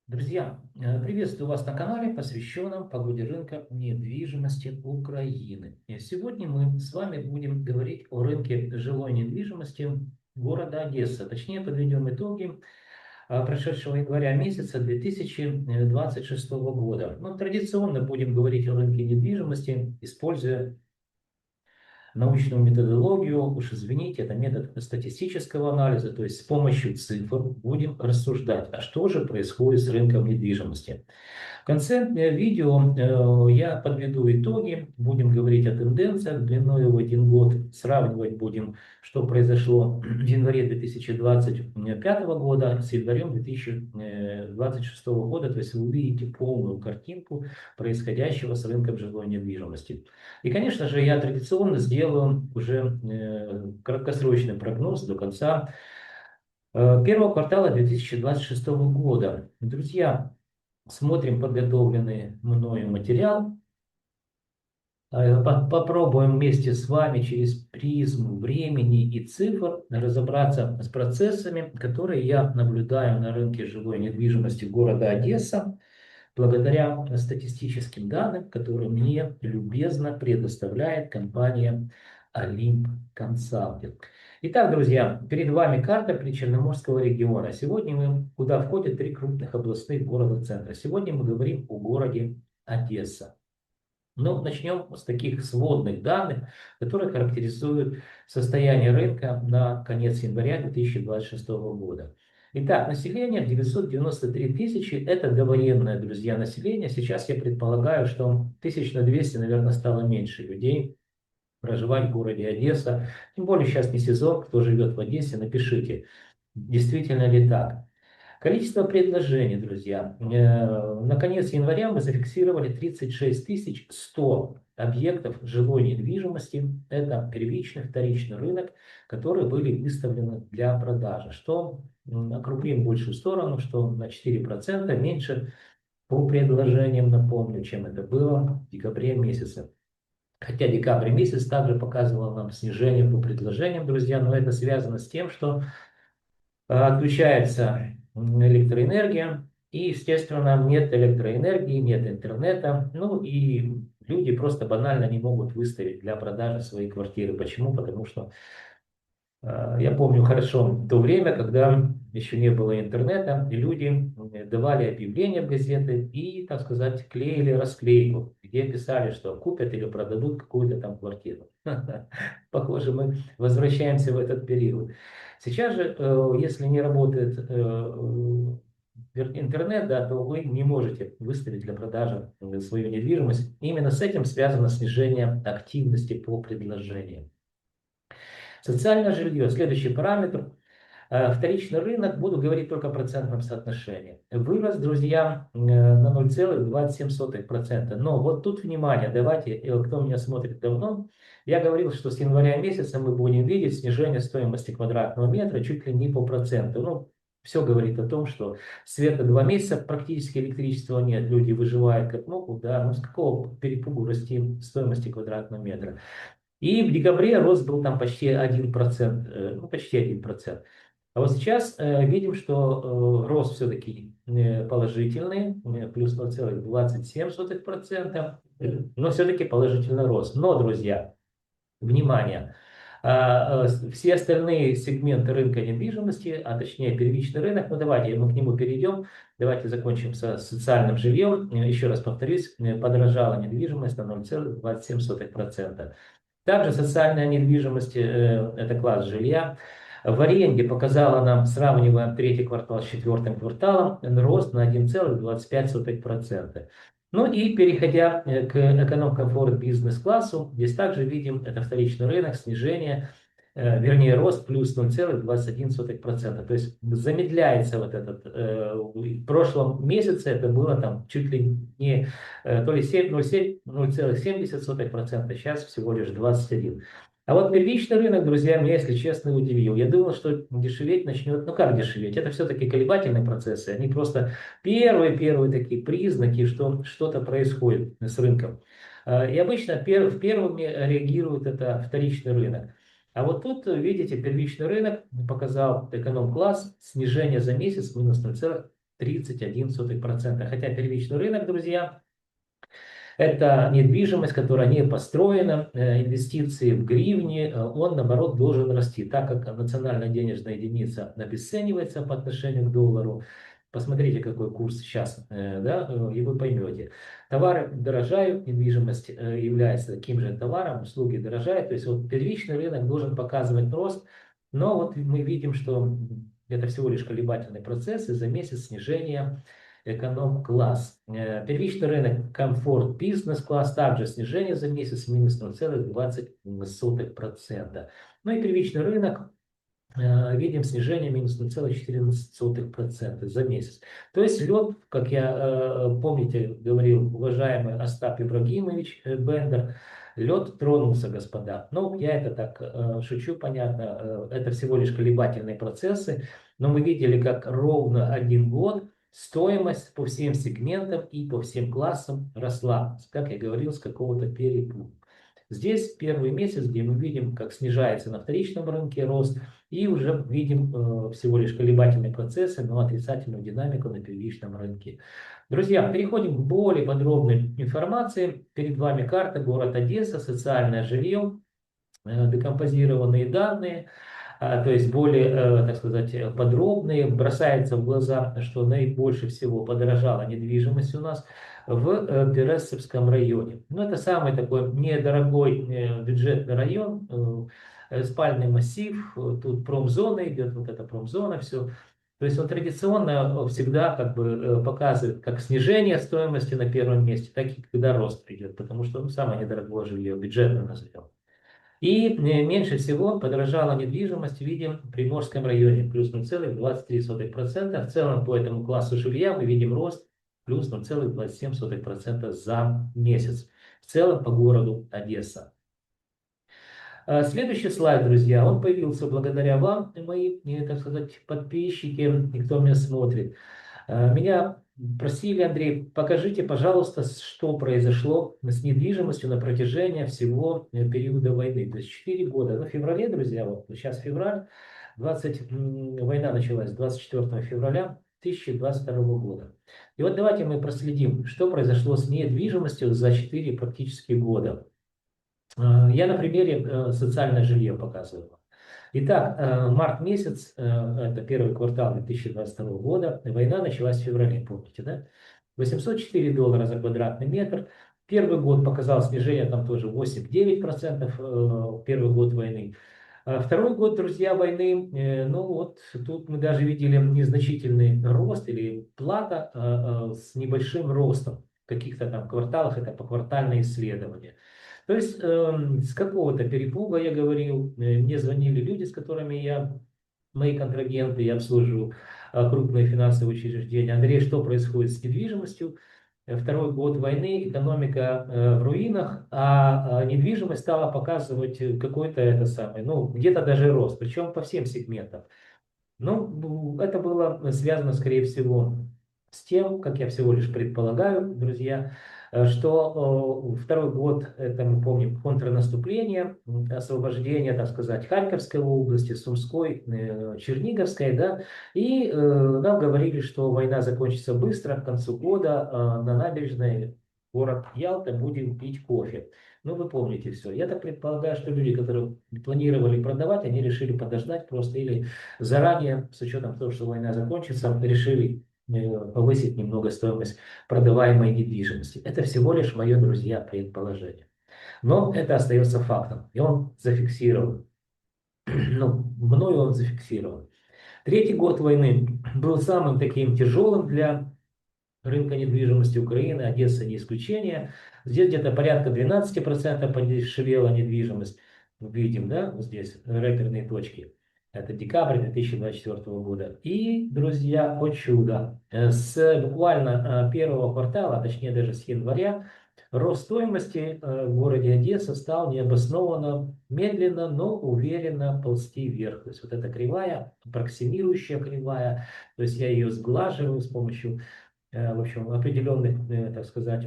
Друзья, приветствую вас на канале, посвященном погоде рынка недвижимости Украины. И сегодня мы с вами будем говорить о рынке жилой недвижимости города Одесса. Точнее, подведем итоги прошедшего января месяца 2026 года. Ну, традиционно будем говорить о рынке недвижимости, используя научную методологию, уж извините, это метод статистического анализа, то есть с помощью цифр будем рассуждать, а что же происходит с рынком недвижимости. В конце видео я подведу итоги, будем говорить о тенденциях длиной в один год, сравнивать будем, что произошло в январе 2025 года с январем 2026 года, то есть вы увидите полную картинку происходящего с рынком жилой недвижимости. И, конечно же, я традиционно сделаю уже краткосрочный прогноз до конца первого квартала 2026 года. Друзья, смотрим подготовленный мною материал. Попробуем вместе с вами через призму времени и цифр разобраться с процессами, которые я наблюдаю на рынке жилой недвижимости города Одесса, благодаря статистическим данным, которые мне любезно предоставляет компания Олимп Консалтинг. Итак, друзья, перед вами карта Причерноморского региона. Сегодня мы, куда входят три крупных областных города-центра. Сегодня мы говорим о городе Одесса. Но начнем с таких сводных данных, которые характеризуют состояние рынка на конец января 2026 года. Итак, население 993 тысячи, это довоенное, друзья, население. Сейчас я предполагаю, что 1200, наверное, стало меньше людей проживать в городе Одесса. Тем более сейчас не сезон, кто живет в Одессе, напишите, действительно ли так. Количество предложений, друзья. На конец января мы зафиксировали 36 100 объектов жилой недвижимости. Это первичный, вторичный рынок, которые были выставлены для продажи. Что округлим в большую сторону, что на 4% меньше по предложениям, напомню, чем это было в декабре месяце. Хотя декабрь месяц также показывал нам снижение по предложениям, друзья, но это связано с тем, что отключается электроэнергия, и, естественно, нет электроэнергии, нет интернета, ну и люди просто банально не могут выставить для продажи свои квартиры. Почему? Потому что я помню хорошо то время, когда еще не было интернета, и люди давали объявления в газеты и, так сказать, клеили расклейку, где писали, что купят или продадут какую-то там квартиру. Похоже, мы возвращаемся в этот период. Сейчас же, если не работает интернет, да, то вы не можете выставить для продажи свою недвижимость. Именно с этим связано снижение активности по предложениям. Социальное жилье, следующий параметр. Вторичный рынок, буду говорить только о процентном соотношении. Вырос, друзья, на 0,27%. Но вот тут внимание, давайте, кто меня смотрит давно, я говорил, что с января месяца мы будем видеть снижение стоимости квадратного метра чуть ли не по проценту. Ну, все говорит о том, что света 2 месяца, практически электричества нет, люди выживают как могут, да, ну с какого перепугу расти стоимости квадратного метра. И в декабре рост был там почти 1%, ну почти 1%. А вот сейчас видим, что рост все-таки положительный, плюс 0,27%, но все-таки положительный рост. Но, друзья, внимание, все остальные сегменты рынка недвижимости, а точнее первичный рынок, ну давайте мы к нему перейдем, давайте закончим со социальным жильем. Еще раз повторюсь, подорожала недвижимость на 0,27%. Также социальная недвижимость, это класс жилья. В аренде показала нам, сравнивая третий квартал с четвертым кварталом, рост на 1,25%. Ну и переходя к эконом-комфорт бизнес-классу, здесь также видим, это вторичный рынок, снижение, вернее рост плюс 0,21%. То есть замедляется вот этот, в прошлом месяце это было там чуть ли не то ли 0,70%, сейчас всего лишь 21%. А вот первичный рынок, друзья, меня, если честно, удивил. Я думал, что дешеветь начнет, ну как дешеветь? Это все-таки колебательные процессы, они просто первые такие признаки, что что-то происходит с рынком. И обычно первыми реагирует это вторичный рынок. А вот тут, видите, первичный рынок показал эконом-класс, снижение за месяц минус 0,1%. 31%. Хотя первичный рынок, друзья, это недвижимость, которая не построена, инвестиции в гривне, он, наоборот, должен расти, так как национальная денежная единица обесценивается по отношению к доллару. Посмотрите, какой курс сейчас, да, и вы поймете. Товары дорожают, недвижимость является таким же товаром, услуги дорожают. То есть вот первичный рынок должен показывать рост, но вот мы видим, что это всего лишь колебательный процесс, и за месяц снижение эконом-класс. Первичный рынок комфорт бизнес-класс, также снижение за месяц минус 0,20%. Ну и первичный рынок видим снижение минус 0,14% за месяц. То есть лед, как я, помните, говорил уважаемый Остап Ибрагимович Бендер, лед тронулся, господа. Ну, я это так шучу, понятно, это всего лишь колебательные процессы, но мы видели, как ровно 1 год стоимость по всем сегментам и по всем классам росла, как я говорил, с какого-то перепуга. Здесь первый месяц, где мы видим, как снижается на вторичном рынке рост, и уже видим всего лишь колебательные процессы, но отрицательную динамику на первичном рынке. Друзья, переходим к более подробной информации. Перед вами карта город Одесса, социальное жилье, декомпозированные данные. То есть более, так сказать, подробные. Бросается в глаза, что наибольше всего подорожала недвижимость у нас в Переславском районе. Ну, это самый такой недорогой бюджетный район, спальный массив, тут промзона идет, вот эта промзона, все. То есть он традиционно всегда как бы показывает как снижение стоимости на первом месте, так и когда рост придет, потому что ну, самое недорогое жилье, бюджетное назовем. И меньше всего подорожала недвижимость, видим, в Приморском районе, плюс 0,23%. В целом по этому классу жилья мы видим рост плюс 0,27% за месяц. В целом по городу Одесса. Следующий слайд, друзья, он появился благодаря вам, мои, так сказать, подписчики, и кто меня смотрит. Меня просили, Андрей, покажите, пожалуйста, что произошло с недвижимостью на протяжении всего периода войны. То есть 4 года. В феврале, друзья, вот сейчас февраль, война началась 24 февраля 2022 года. И вот давайте мы проследим, что произошло с недвижимостью за 4 практически года. Я на примере социальное жилье показываю. Итак, март месяц, это первый квартал 2022 года, война началась в феврале, помните, да? $804 за квадратный метр. Первый год показал снижение, там тоже 8-9%, первый год войны. Второй год, друзья, войны, ну вот тут мы даже видели незначительный рост или плата с небольшим ростом. В каких-то там кварталах, это поквартальное исследование. То есть с какого-то перепуга, я говорил, мне звонили люди, с которыми мои контрагенты, я обслуживаю крупные финансовые учреждения. Андрей, что происходит с недвижимостью? Второй год войны, экономика в руинах, а недвижимость стала показывать какой-то это самый, ну, где-то даже рост, причем по всем сегментам. Ну, это было связано, скорее всего, с тем, как я всего лишь предполагаю, друзья, что второй год, это мы помним, контрнаступление, освобождение, так сказать, Харьковской области, Сумской, Черниговской, да, и нам говорили, что война закончится быстро, к концу года на набережной город Ялта будем пить кофе. Ну, вы помните все. Я так предполагаю, что люди, которые планировали продавать, они решили подождать просто или заранее, с учетом того, что война закончится, решили повысить немного стоимость продаваемой недвижимости. Это всего лишь мое, друзья, предположение. Но это остается фактом. И он зафиксирован. Ну, мною он зафиксирован. Третий год войны был самым таким тяжелым для рынка недвижимости Украины, Одесса не исключение. Здесь где-то порядка 12% подешевела недвижимость. Видим, да, вот здесь реперные точки. Это декабрь 2024 года. И, друзья, о чудо, с буквально первого квартала, а точнее даже с января, рост стоимости в городе Одесса стал необоснованно, медленно, но уверенно ползти вверх. То есть вот эта кривая, аппроксимирующая кривая, то есть я ее сглаживаю с помощью в общем, определенных, так сказать,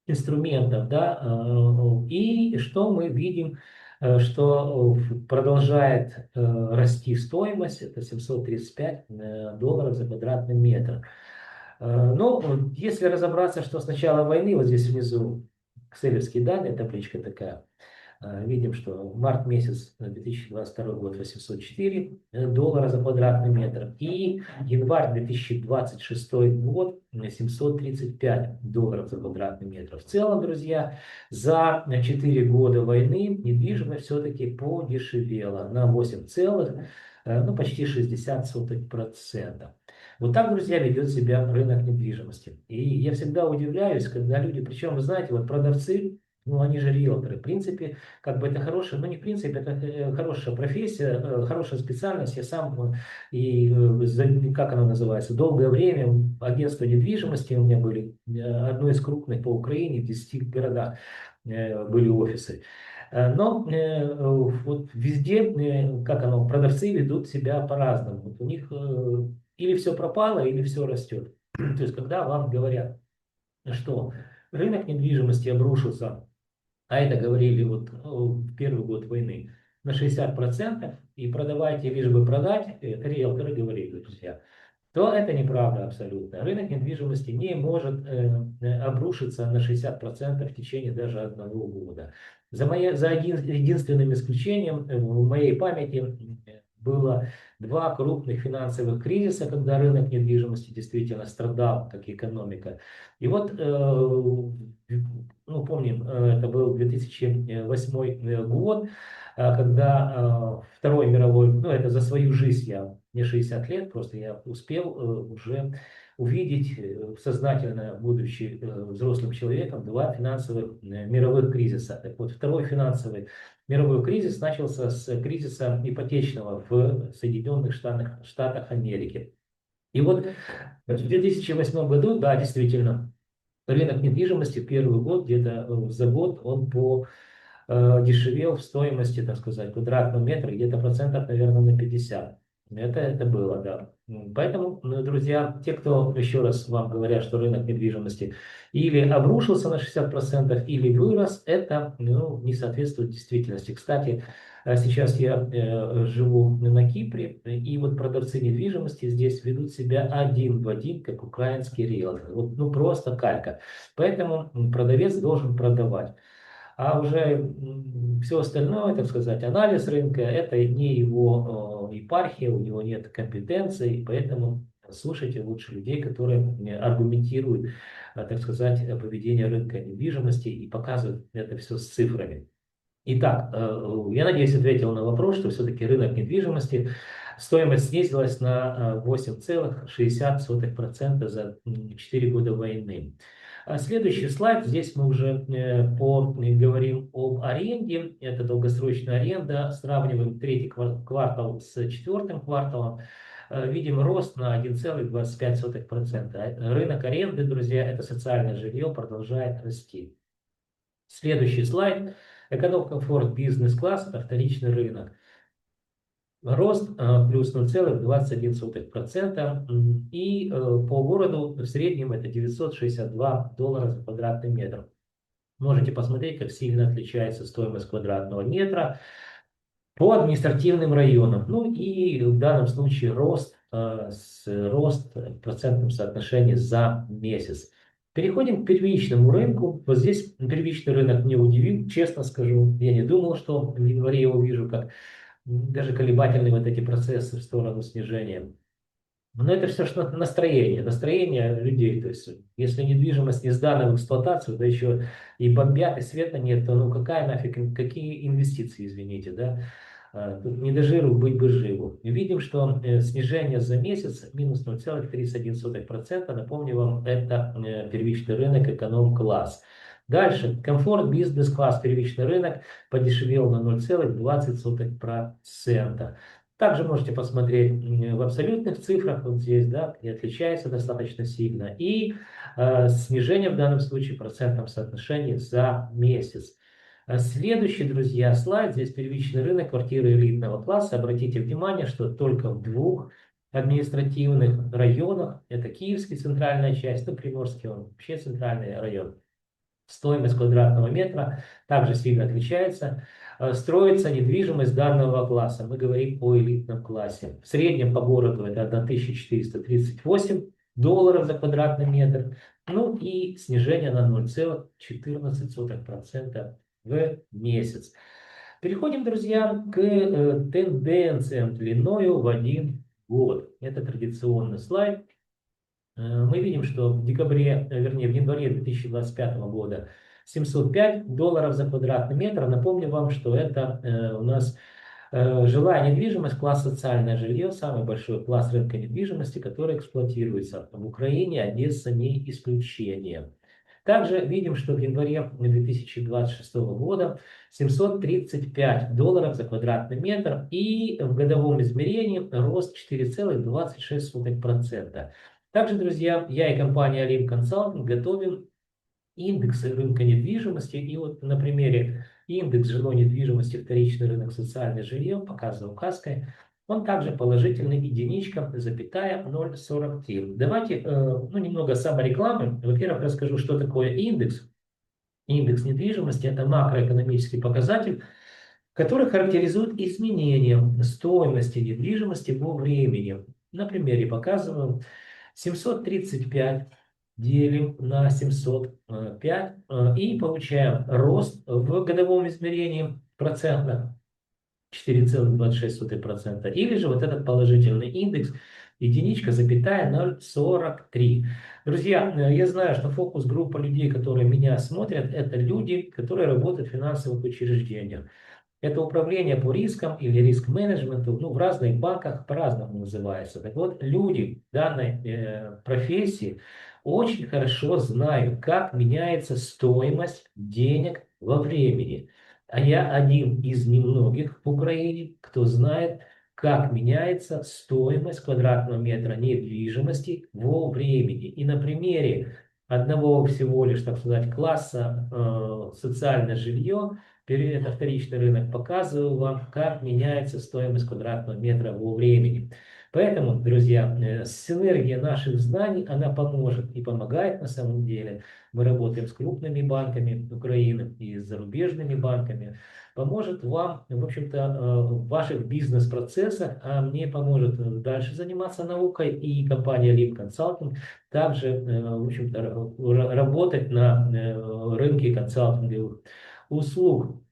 инструментов, да, и что мы видим что продолжает расти стоимость, это 735 долларов за квадратный метр. Ну, если разобраться, что с начала войны, вот здесь внизу экселевские данные, табличка такая, видим, что март месяц 2022 год 804 доллара за квадратный метр и январь 2026 год 735 долларов за квадратный метр. В целом, друзья, за 4 года войны недвижимость все-таки подешевела на 8 целых, ну, почти 60%. Вот так, друзья, ведет себя рынок недвижимости. И я всегда удивляюсь, когда люди, причем, вы знаете, вот продавцы, ну, они же риэлторы. В принципе, как бы это хорошая, ну, не в принципе, это хорошая профессия, хорошая специальность. Я сам, как она называется, долгое время агентство недвижимости у меня были, одно из крупных по Украине, в 10 городах были офисы. Но вот везде, как оно, продавцы ведут себя по-разному. Вот у них или все пропало, или все растет. То есть, когда вам говорят, что рынок недвижимости обрушился, а это говорили вот в первый год войны, на 60%, и продавайте лишь бы продать, это риэлторы говорили, друзья, то это неправда абсолютно. Рынок недвижимости не может обрушиться на 60% в течение даже одного года. За единственным исключением в моей памяти было два крупных финансовых кризиса, когда рынок недвижимости действительно страдал, как экономика. И вот, ну, помним, это был 2008 год, когда Второй мировой, ну, это за свою жизнь мне 60 лет, просто я успел уже увидеть, сознательно будучи взрослым человеком, два финансовых мировых кризиса. Так вот, второй финансовый мировой кризис начался с кризиса ипотечного в Соединенных Штатах Америки. И вот в 2008 году, да, действительно, рынок недвижимости в первый год, где-то за год, он дешевел в стоимости, так сказать, квадратного метра где-то процентов, наверное, на 50. Это было, да. Поэтому, ну, друзья, те, кто еще раз вам говорят, что рынок недвижимости или обрушился на 60%, или вырос, это, ну, не соответствует действительности. Кстати, сейчас я живу на Кипре, и вот продавцы недвижимости здесь ведут себя один в один, как украинские риэлторы. Вот, ну, просто калька. Поэтому продавец должен продавать. А уже все остальное, так сказать, анализ рынка, это не его епархия, у него нет компетенций, поэтому слушайте лучше людей, которые аргументируют, так сказать, поведение рынка недвижимости и показывают это все с цифрами. Итак, я надеюсь, ответил на вопрос, что все-таки рынок недвижимости, стоимость снизилась на 8,60% за 4 года войны. Следующий слайд, здесь мы уже говорим об аренде, это долгосрочная аренда, сравниваем третий квартал с четвертым кварталом, видим рост на 1,25%. Рынок аренды, друзья, это социальное жилье, продолжает расти. Следующий слайд, эконом-комфорт бизнес-класс, это вторичный рынок. Рост плюс 0,21%, и по городу в среднем это 962 доллара за квадратный метр. Можете посмотреть, как сильно отличается стоимость квадратного метра по административным районам. Ну и в данном случае рост в процентном соотношении за месяц. Переходим к первичному рынку. Вот здесь первичный рынок меня удивил, честно скажу. Я не думал, что в январе я увижу, как даже колебательные вот эти процессы в сторону снижения. Но это все что настроение людей. То есть, если недвижимость не сдана в эксплуатацию, да еще и бомбят, и света нет, то ну какая нафиг, какие инвестиции, извините, да? Тут не до жиру, быть бы живу. И видим, что снижение за месяц минус 0,31%. Напомню вам, это первичный рынок эконом-класс. Дальше, комфорт, бизнес-класс, первичный рынок подешевел на 0,20%. Также можете посмотреть в абсолютных цифрах, вот здесь, да, и отличается достаточно сильно. И снижение в данном случае в процентном соотношении за месяц. Следующий, друзья, слайд. Здесь первичный рынок квартиры элитного класса. Обратите внимание, что только в двух административных районах, это Киевский, центральная часть, ну, Приморский, он вообще центральный район. Стоимость квадратного метра также сильно отличается. Строится недвижимость данного класса. Мы говорим о элитном классе. В среднем по городу это 1438 долларов за квадратный метр. Ну и снижение на 0,14% в месяц. Переходим, друзья, к тенденциям длиною в 1 год. Это традиционный слайд. Мы видим, что в декабре, вернее, в январе 2025 года 705 долларов за квадратный метр. Напомню вам, что это у нас жилая недвижимость, класс социальное жилье, самый большой класс рынка недвижимости, который эксплуатируется в Украине, Одесса не исключение. Также видим, что в январе 2026 года 735 долларов за квадратный метр и в годовом измерении рост 4,26%. Также, друзья, я и компания Alim Consulting готовим индексы рынка недвижимости. И вот на примере индекс жилой недвижимости, вторичный рынок, социальное жилье, показываю указкой, он также положительный, единичка, запятая 0,43. Давайте немного саморекламы. Во-первых, расскажу, что такое индекс. Индекс недвижимости – это макроэкономический показатель, который характеризует изменение стоимости недвижимости во времени. На примере показываю. 735 делим на 705 и получаем рост в годовом измерении процентах 4,26%. Или же вот этот положительный индекс единичка, запятая 0,43. Друзья, я знаю, что фокус-группа людей, которые меня смотрят, это люди, которые работают в финансовых учреждениях. Это управление по рискам или риск-менеджменту, в разных банках по-разному называется. Так вот, люди данной профессии очень хорошо знают, как меняется стоимость денег во времени. А я один из немногих в Украине, кто знает, как меняется стоимость квадратного метра недвижимости во времени. И на примере одного всего лишь, так сказать, класса социальное жилье, это вторичный рынок, показываю вам, как меняется стоимость квадратного метра во времени. Поэтому, друзья, синергия наших знаний, она поможет и помогает на самом деле. Мы работаем с крупными банками Украины и с зарубежными банками. Поможет вам, в общем-то, в ваших бизнес-процессах, а мне поможет дальше заниматься наукой. И компания Leap Consulting также, в общем-то, работать на рынке консалтинговых услуг.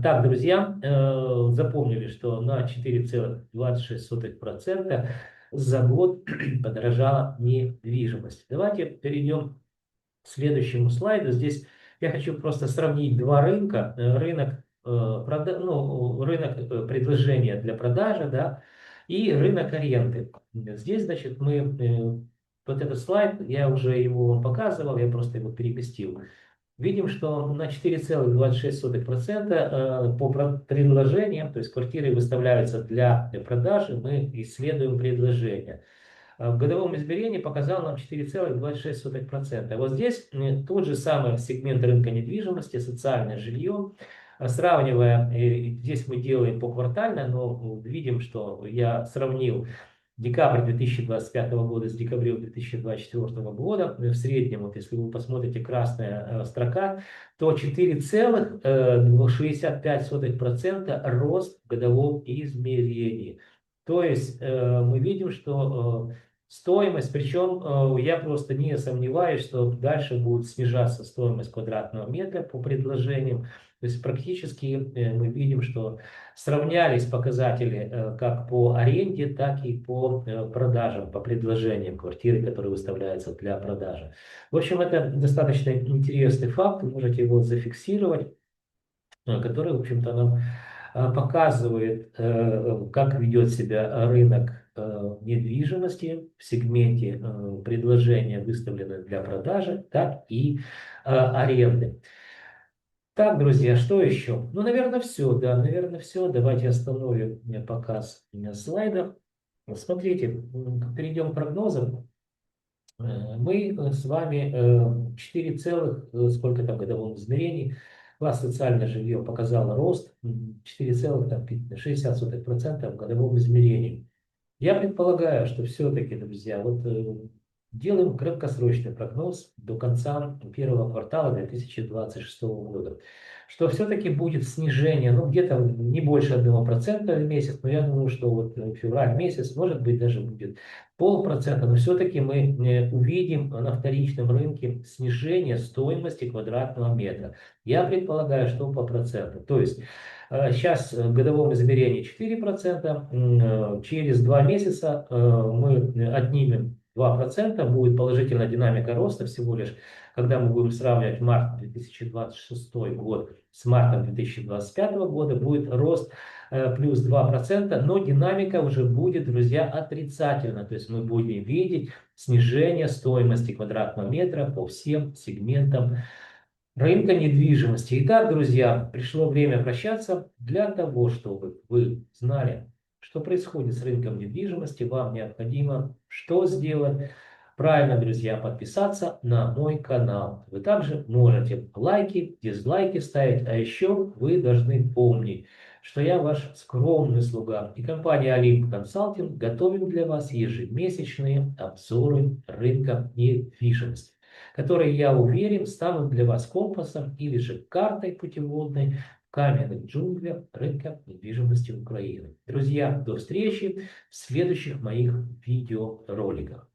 Так, друзья, запомнили, что на 4,26% за год подорожала недвижимость. Давайте перейдем к следующему слайду. Здесь я хочу просто сравнить два рынка. Рынок, рынок предложения для продажи, да, и рынок аренды. Здесь, значит, мы, вот этот слайд, я уже его вам показывал, я просто его переместил. Видим, что на 4,26% по предложениям, то есть квартиры выставляются для продажи, мы исследуем предложения. В годовом измерении показал нам 4,26%. Вот здесь тот же самый сегмент рынка недвижимости, социальное жилье. Сравнивая, здесь мы делаем поквартально, но видим, что я сравнил декабрь 2025 года с декабрем 2024 года. В среднем, вот если вы посмотрите красная строка, то 4,65% рост в годовом измерении. То есть мы видим, что стоимость, причем я просто не сомневаюсь, что дальше будет снижаться стоимость квадратного метра по предложениям. То есть практически мы видим, что сравнялись показатели как по аренде, так и по продажам, по предложениям квартиры, которые выставляются для продажи. В общем, это достаточно интересный факт, вы можете его зафиксировать, который, в общем-то, нам показывает, как ведет себя рынок недвижимости в сегменте предложения, выставленных для продажи, так и аренды. Так, друзья, что еще? Наверное, все, да, наверное, все. Давайте остановим показ слайдов. Смотрите, перейдем к прогнозам. Мы с вами 4 целых, сколько там годовом измерений, класс социальное жилье показало рост 4,60% в годовом измерении. Я предполагаю, что все-таки, друзья, вот Делаем краткосрочный прогноз до конца первого квартала 2026 года, что все-таки будет снижение, ну, где-то не больше 1% в месяц, но я думаю, что вот февраль месяц, может быть, даже будет 0,5%, но все-таки мы увидим на вторичном рынке снижение стоимости квадратного метра. Я предполагаю, что по процентам. То есть сейчас в годовом измерении 4%, через 2 месяца мы отнимем 2%, будет положительная динамика роста всего лишь, когда мы будем сравнивать март 2026 год с мартом 2025 года, будет рост плюс 2%, но динамика уже будет, друзья, отрицательна. То есть мы будем видеть снижение стоимости квадратного метра по всем сегментам рынка недвижимости. Итак, друзья, пришло время прощаться. Для того, чтобы вы знали, что происходит с рынком недвижимости, вам необходимо что сделать? Правильно, друзья, подписаться на мой канал. Вы также можете лайки, дизлайки ставить, а еще вы должны помнить, что я ваш скромный слуга. И компания Олимп Консалтинг готовим для вас ежемесячные обзоры рынка недвижимости, которые, я уверен, станут для вас компасом или же картой путеводной в каменных джунглях рынка недвижимости Украины. Друзья, до встречи в следующих моих видеороликах.